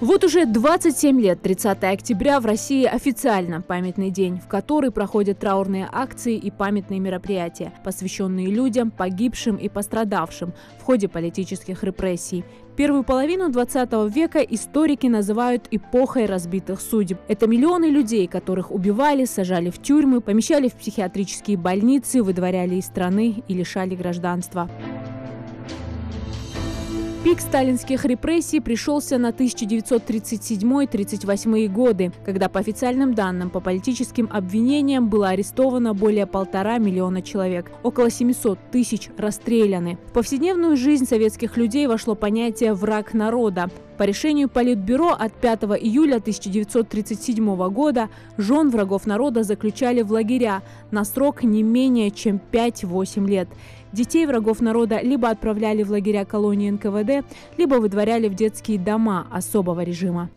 Вот уже 27 лет 30 октября в России официально памятный день, в который проходят траурные акции и памятные мероприятия, посвященные людям, погибшим и пострадавшим в ходе политических репрессий. Первую половину 20 века историки называют эпохой разбитых судеб. Это миллионы людей, которых убивали, сажали в тюрьмы, помещали в психиатрические больницы, выдворяли из страны и лишали гражданства. Пик сталинских репрессий пришелся на 1937-1938 годы, когда по официальным данным по политическим обвинениям было арестовано более 1,5 миллиона человек. Около 700 тысяч расстреляны. В повседневную жизнь советских людей вошло понятие «враг народа». По решению Политбюро от 5 июля 1937 года жен врагов народа заключали в лагеря на срок не менее чем 5-8 лет. Детей врагов народа либо отправляли в лагеря колонии НКВД, либо выдворяли в детские дома особого режима.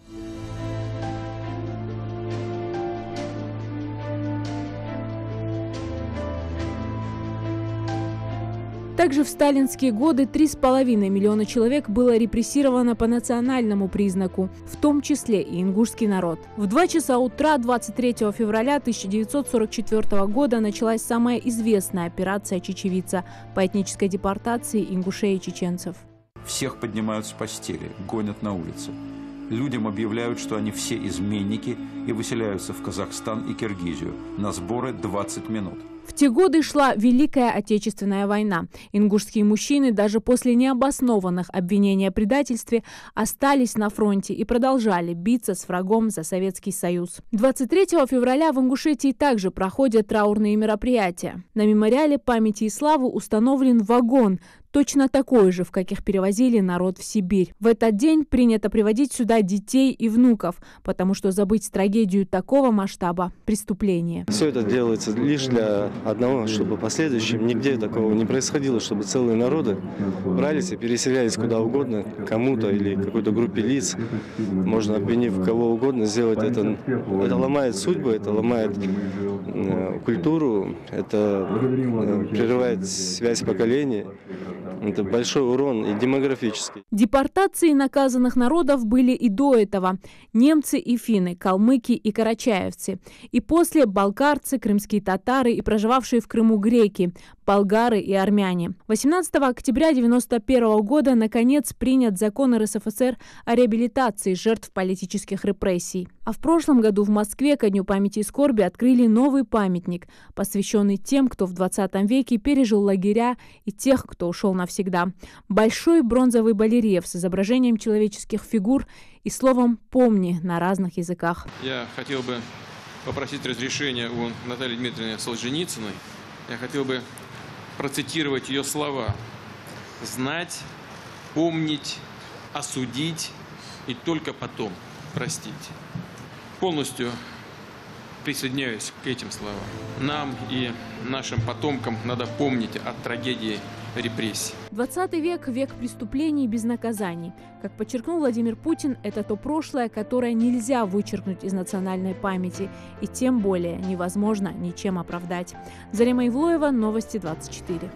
Также в сталинские годы 3,5 миллиона человек было репрессировано по национальному признаку, в том числе и ингушский народ. В 2 часа утра 23 февраля 1944 года началась самая известная операция «Чечевица» по этнической депортации ингушей и чеченцев. Всех поднимают с постели, гонят на улицы. Людям объявляют, что они все изменники и выселяются в Казахстан и Киргизию. На сборы 20 минут. В те годы шла Великая Отечественная война. Ингушские мужчины даже после необоснованных обвинений о предательстве остались на фронте и продолжали биться с врагом за Советский Союз. 23 февраля в Ингушетии также проходят траурные мероприятия. На мемориале памяти и славы установлен вагон, точно такой же, в каких перевозили народ в Сибирь. В этот день принято приводить сюда детей и внуков, потому что забыть трагедию такого масштаба – преступление. Все это делается лишь для одного, чтобы в последующем нигде такого не происходило, чтобы целые народы брались и переселялись куда угодно, кому-то или какой-то группе лиц. Можно, обвинив кого угодно, сделать это. Это ломает судьбы, это ломает культуру, это прерывает связь поколений. Это большой урон и демографический. Депортации наказанных народов были и до этого. Немцы и финны, калмыки и карачаевцы. И после балкарцы, крымские татары и проживавшие в Крыму греки, болгары и армяне. 18 октября 1991 года наконец принят закон РСФСР о реабилитации жертв политических репрессий. А в прошлом году в Москве ко Дню памяти и скорби открыли новый памятник, посвященный тем, кто в 20 веке пережил лагеря, и тех, кто ушел навсегда. Большой бронзовый барельеф с изображением человеческих фигур и словом «помни» на разных языках. Я хотел бы попросить разрешения у Натальи Дмитриевны Солженицыной. Я хотел бы процитировать ее слова: «Знать, помнить, осудить и только потом простить». Полностью присоединяюсь к этим словам. Нам и нашим потомкам надо помнить о трагедии репрессий. 20 век – век преступлений без наказаний. Как подчеркнул Владимир Путин, это то прошлое, которое нельзя вычеркнуть из национальной памяти, и тем более невозможно ничем оправдать. Зарема Ивлоева, Новости 24.